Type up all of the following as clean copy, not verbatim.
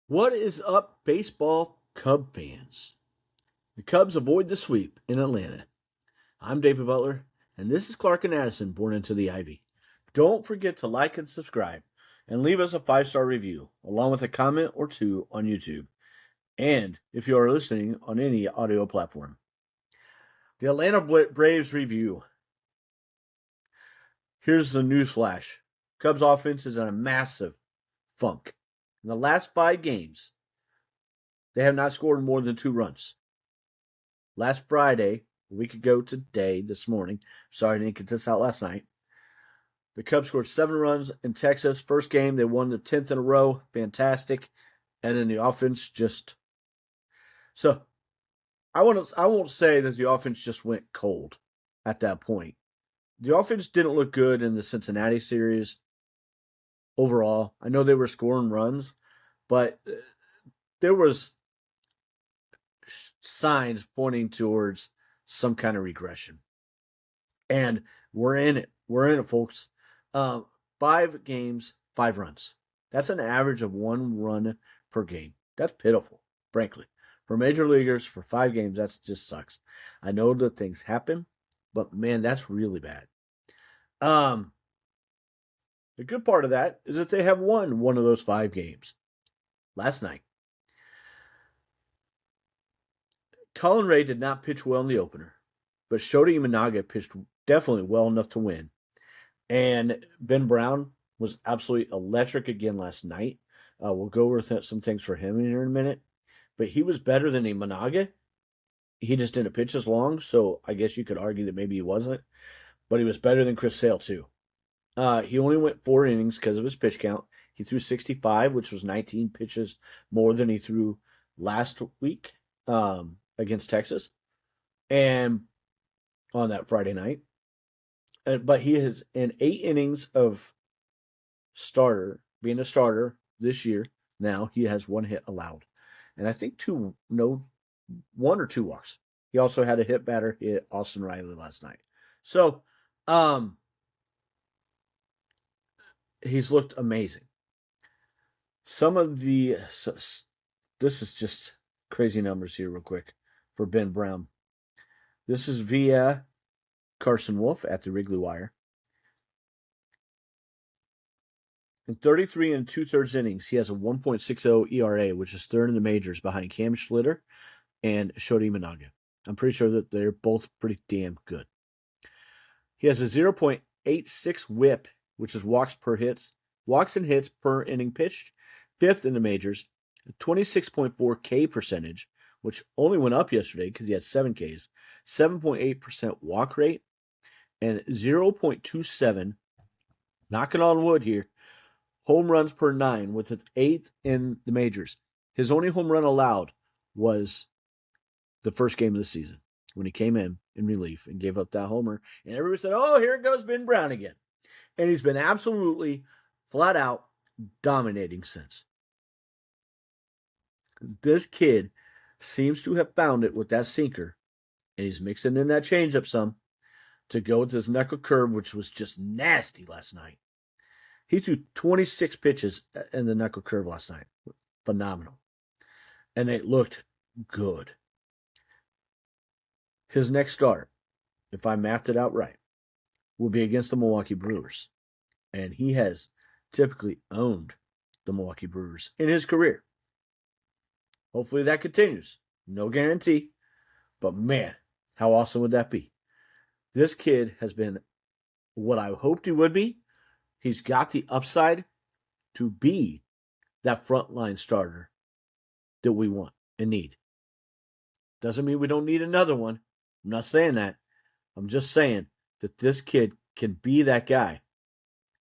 What is up, baseball Cub fans? The Cubs avoid the sweep in Atlanta. I'm David Butler, and this is Clark and Addison born into the Ivy. Don't forget to like and subscribe, and leave us a 5-star review, along with a comment or two on YouTube, and if you are listening on any audio platform. The Atlanta Braves review. Here's the news flash. Cubs offense is in a massive funk. In the last 5 games, they have not scored more than 2 runs. Last Friday, a week ago today, this morning, sorry I didn't get this out last night, the Cubs scored 7 runs in Texas. First game, they won the 10th in a row. Fantastic. And then the offense just... So, I won't say that the offense just went cold at that point. The offense didn't look good in the Cincinnati series overall. I know they were scoring runs, but there was signs pointing towards some kind of regression. And we're in it. We're in it, folks. 5 games, 5 runs. That's an average of 1 run per game. That's pitiful, frankly. For major leaguers, for 5 games, that just sucks. I know that things happen, but man, that's really bad. The good part of that is that they have won one of those 5 games last night. Colin Ray did not pitch well in the opener, but Shota Imanaga pitched definitely well enough to win. And Ben Brown was absolutely electric again last night. We'll go over some things for him here in a minute. But he was better than Imanaga. He just didn't pitch as long, so I guess you could argue that maybe he wasn't. But he was better than Chris Sale, too. He only went 4 innings because of his pitch count. He threw 65, which was 19 pitches more than he threw last week against Texas. And on that Friday night. But he has, in 8 innings of being a starter this year, now he has 1 hit allowed. And I think 1 or 2 walks. He also had a hit batter hit Austin Riley last night. So, he's looked amazing. This is just crazy numbers here real quick for Ben Brown. This is via Carson Wolf at the Wrigley Wire. In 33 and 2/3 innings, he has a 1.60 ERA, which is 3rd in the majors behind Cam Schlitter and Shota Imanaga. I'm pretty sure that they're both pretty damn good. He has a 0.86 whip, which is walks and hits per inning pitched, 5th in the majors, 26.4 K percentage, which only went up yesterday because he had 7 Ks, 7.8% walk rate, and 0.27, knocking on wood here, home runs per 9, with its 8th in the majors. His only home run allowed was the first game of the season when he came in relief and gave up that homer. And everybody said, oh, here goes Ben Brown again. And he's been absolutely flat out dominating since. This kid seems to have found it with that sinker, and he's mixing in that changeup some to go with his knuckle curve, which was just nasty last night. He threw 26 pitches in the knuckle curve last night. Phenomenal. And it looked good. His next start, if I mapped it out right, will be against the Milwaukee Brewers. And he has typically owned the Milwaukee Brewers in his career. Hopefully that continues. No guarantee. But man, how awesome would that be? This kid has been what I hoped he would be. He's got the upside to be that frontline starter that we want and need. Doesn't mean we don't need another one. I'm not saying that. I'm just saying that this kid can be that guy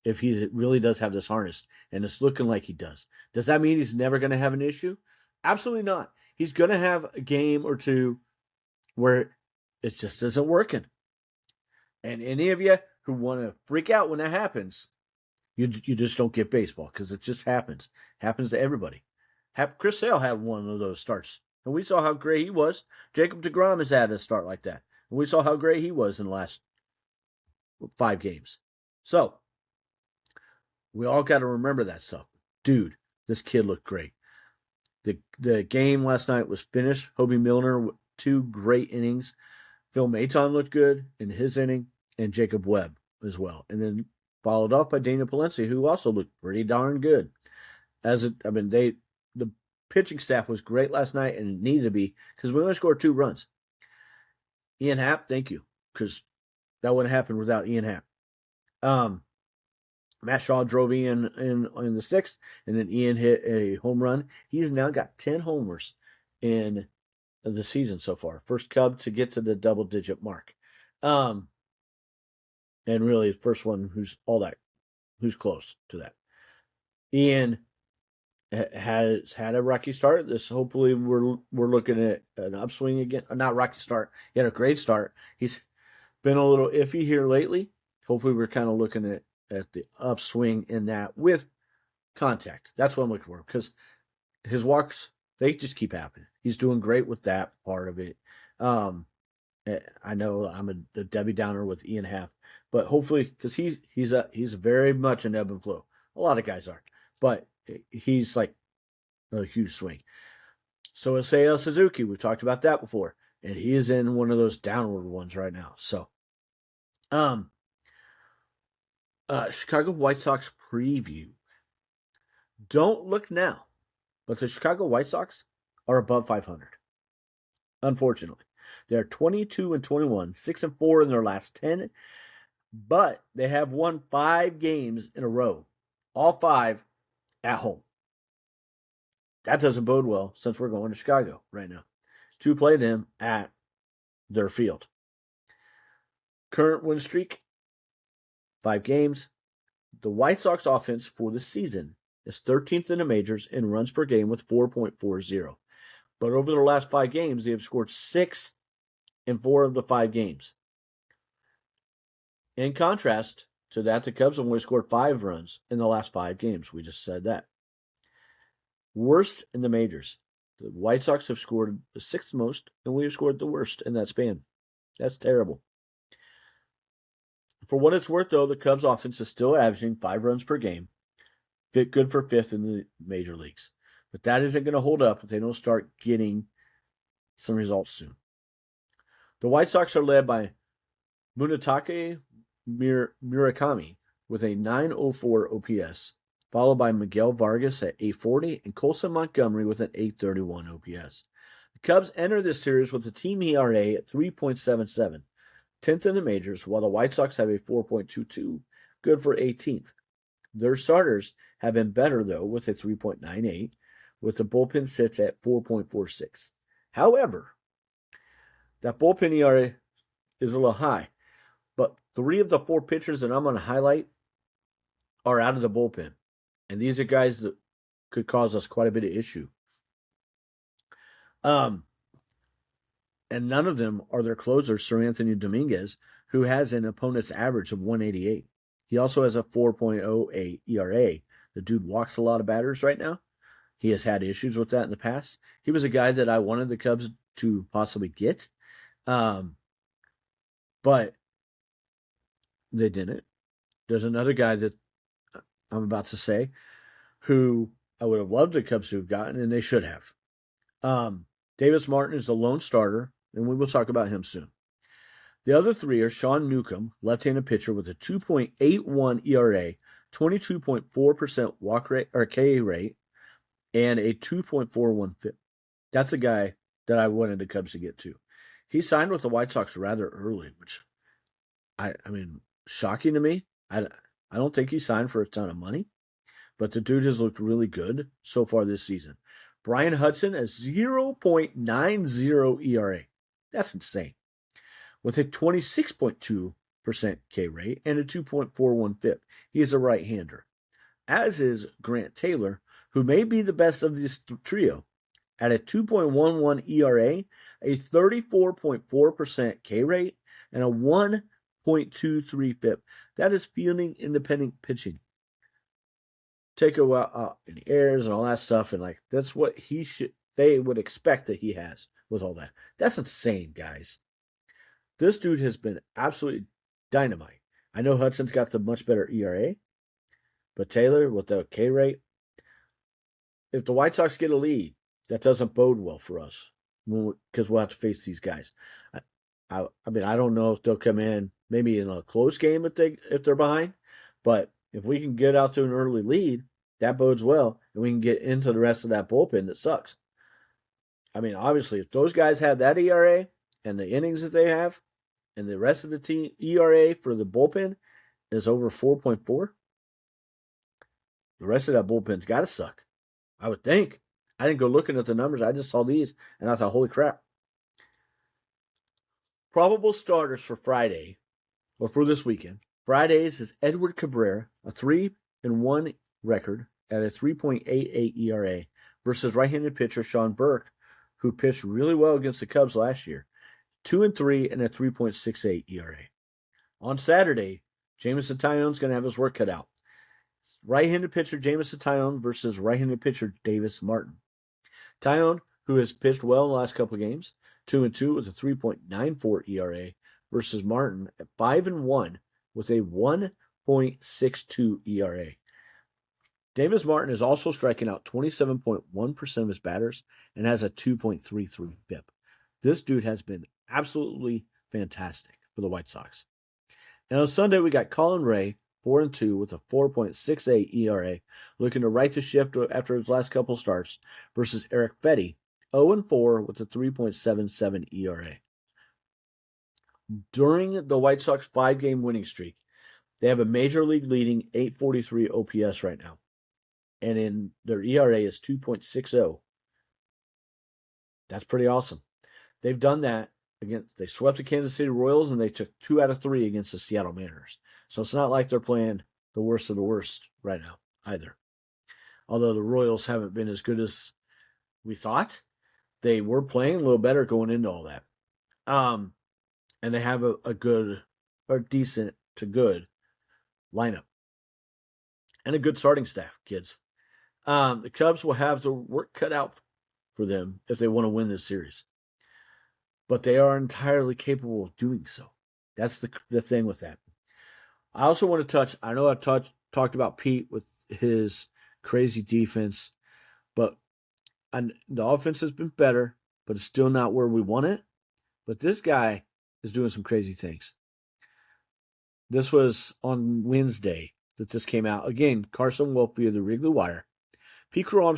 if he really does have this harness, and it's looking like he does. Does that mean he's never going to have an issue? Absolutely not. He's going to have a game or two where it just isn't working. And any of you who want to freak out when that happens, you just don't get baseball, because it just happens. Happens to everybody. Chris Sale had one of those starts, and we saw how great he was. Jacob deGrom has had a start like that, and we saw how great he was in the last 5 games. So, we all got to remember that stuff. Dude, this kid looked great. The game last night was finished. Hobie Milner with 2 great innings. Phil Maton looked good in his inning, and Jacob Webb as well. And then followed off by Daniel Palencia, who also looked pretty darn good. The pitching staff was great last night, and it needed to be because we only scored 2 runs. Ian Happ, thank you, because that wouldn't happen without Ian Happ. Matt Shaw drove Ian in the 6th, and then Ian hit a home run. He's now got 10 homers in the season so far. First Cub to get to the double-digit mark. And really the first one who's close to that. Ian has had a rocky start. Hopefully we're looking at an upswing again. Not rocky start. He had a great start. He's been a little iffy here lately. Hopefully we're kind of looking at the upswing in that with contact. That's what I'm looking for, because his walks, they just keep happening. He's doing great with that part of it. I know I'm a Debbie Downer with Ian Happ, but hopefully, because he's very much an ebb and flow. A lot of guys are, but he's like a huge swing. So is Seiya Suzuki. We've talked about that before, and he is in one of those downward ones right now. So, Chicago White Sox preview. Don't look now, but the Chicago White Sox are above 500. Unfortunately, they're 22-21, 6-4 in their last 10, but they have won 5 games in a row, all 5 at home. That doesn't bode well since we're going to Chicago right now to play them at their field. Current win streak, 5 games. The White Sox offense for the season is 13th in the majors in runs per game with 4.40. But over the last 5 games, they have scored 6 in 4 of the 5 games. In contrast to that, the Cubs have only scored 5 runs in the last 5 games. We just said that. Worst in the majors. The White Sox have scored the 6th most, and we have scored the worst in that span. That's terrible. For what it's worth, though, the Cubs' offense is still averaging 5 runs per game. Good for 5th in the major leagues. But that isn't going to hold up if they don't start getting some results soon. The White Sox are led by Munetake Murakami with a 904 OPS, followed by Miguel Vargas at 840 and Colson Montgomery with an 831 OPS. The Cubs enter this series with a team ERA at 3.77, 10th in the majors, while the White Sox have a 4.22, good for 18th. Their starters have been better, though, with a 3.98, with the bullpen sits at 4.46. However, that bullpen ERA is a little high, but 3 of the 4 pitchers that I'm going to highlight are out of the bullpen. And these are guys that could cause us quite a bit of issue. And none of them are their closer, Sir Anthony Dominguez, who has an opponent's average of 188. He also has a 4.08 ERA. The dude walks a lot of batters right now. He has had issues with that in the past. He was a guy that I wanted the Cubs to possibly get. But they didn't. There's another guy that I'm about to say who I would have loved the Cubs to have gotten, and they should have. Davis Martin is the lone starter, and we will talk about him soon. The other 3 are Sean Newcomb, left-handed pitcher with a 2.81 ERA, 22.4% walk rate or K rate, and a 2.41 FIP. That's a guy that I wanted the Cubs to get to. He signed with the White Sox rather early, which I mean, shocking to me. I don't think he signed for a ton of money, but the dude has looked really good so far this season. Brian Hudson has 0.90 ERA. That's insane. With a 26.2% K rate and a 2.41 FIP. He is a right-hander. As is Grant Taylor, who may be the best of this trio, at a 2.11 ERA, a 34.4% K rate, and a 1.23 FIP. That is fielding independent pitching. Take out any errors and all that stuff, and like that's what they would expect that he has with all that. That's insane, guys. This dude has been absolutely dynamite. I know Hudson's got the much better ERA, but Taylor with the K rate, if the White Sox get a lead, that doesn't bode well for us because we'll have to face these guys. I mean, I don't know if they'll come in maybe in a close game if they're behind, but if we can get out to an early lead, that bodes well, and we can get into the rest of that bullpen that sucks. I mean, obviously, if those guys have that ERA and the innings that they have, and the rest of the team ERA for the bullpen is over 4.4, the rest of that bullpen's got to suck. I would think. I didn't go looking at the numbers. I just saw these, and I thought, holy crap. Probable starters for Friday, or for this weekend. Fridays is Edward Cabrera, a 3-1 record at a 3.88 ERA, versus right-handed pitcher Sean Burke, who pitched really well against the Cubs last year, 2-3 and a 3.68 ERA. On Saturday, Jameson Taillon's going to have his work cut out. Right-handed pitcher Jameson Taillon versus right-handed pitcher Davis Martin. Taillon, who has pitched well in the last couple of games, 2-2 with a 3.94 ERA, versus Martin at 5-1 with a 1.62 ERA. Davis Martin is also striking out 27.1% of his batters and has a 2.33 BIP. This dude has been absolutely fantastic for the White Sox. And on Sunday, we got Colin Ray, 4-2 with a 4.68 ERA, looking to right the ship after his last couple starts, versus Eric Fetty, 0-4 with a 3.77 ERA. During the White Sox 5-game winning streak, they have a major league leading 843 OPS right now. And in their ERA is 2.60. That's pretty awesome. They've done that against, they swept the Kansas City Royals, and they took 2 out of 3 against the Seattle Mariners. So it's not like they're playing the worst of the worst right now either. Although the Royals haven't been as good as we thought, they were playing a little better going into all that. And they have a good or decent to good lineup and a good starting staff, kids. The Cubs will have the work cut out for them if they want to win this series. But they are entirely capable of doing so. That's the thing with that. I also want to touch, I know I've talked about Pete with his crazy defense, but the offense has been better, but it's still not where we want it. But this guy is doing some crazy things. This was on Wednesday that this came out. Again, Carson Wolf via the Wrigley Wire. Pete Crow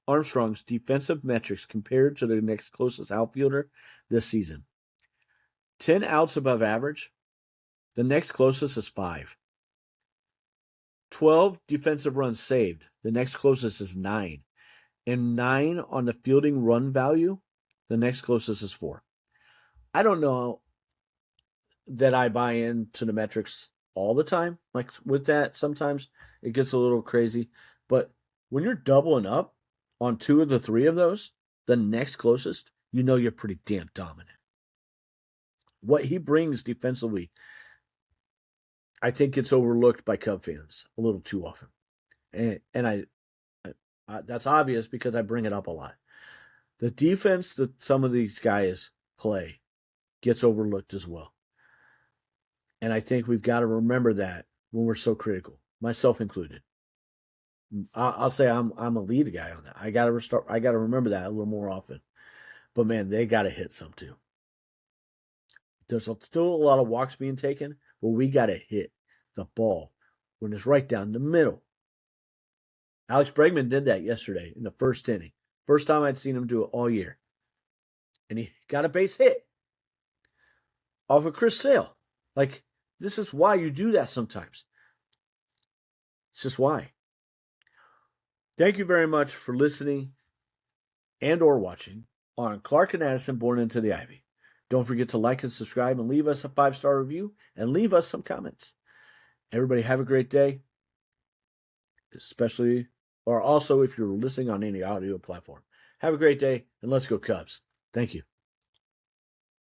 Armstrong's defensive metrics compared to the next closest outfielder this season. 10 outs above average. The next closest is 5. 12 defensive runs saved. The next closest is 9. And 9 on the fielding run value. The next closest is 4. I don't know that I buy into the metrics all the time. Like with that, sometimes it gets a little crazy. But when you're doubling up on 2 of the 3 of those, the next closest, you know you're pretty damn dominant. What he brings defensively, I think gets overlooked by Cub fans a little too often. And I that's obvious because I bring it up a lot. The defense that some of these guys play gets overlooked as well. And I think we've got to remember that when we're so critical, myself included. I'll say I'm a lead guy on that. I got to remember that a little more often. But man, they got to hit some too. There's still a lot of walks being taken, but we got to hit the ball when it's right down the middle. Alex Bregman did that yesterday in the first inning. First time I'd seen him do it all year. And he got a base hit off of Chris Sale. Like, this is why you do that sometimes. It's just why. Thank you very much for listening and or watching on Clark and Addison Born into the Ivy. Don't forget to like and subscribe and leave us a 5-star review and leave us some comments. Everybody have a great day, especially, or also if you're listening on any audio platform. Have a great day, and let's go Cubs. Thank you.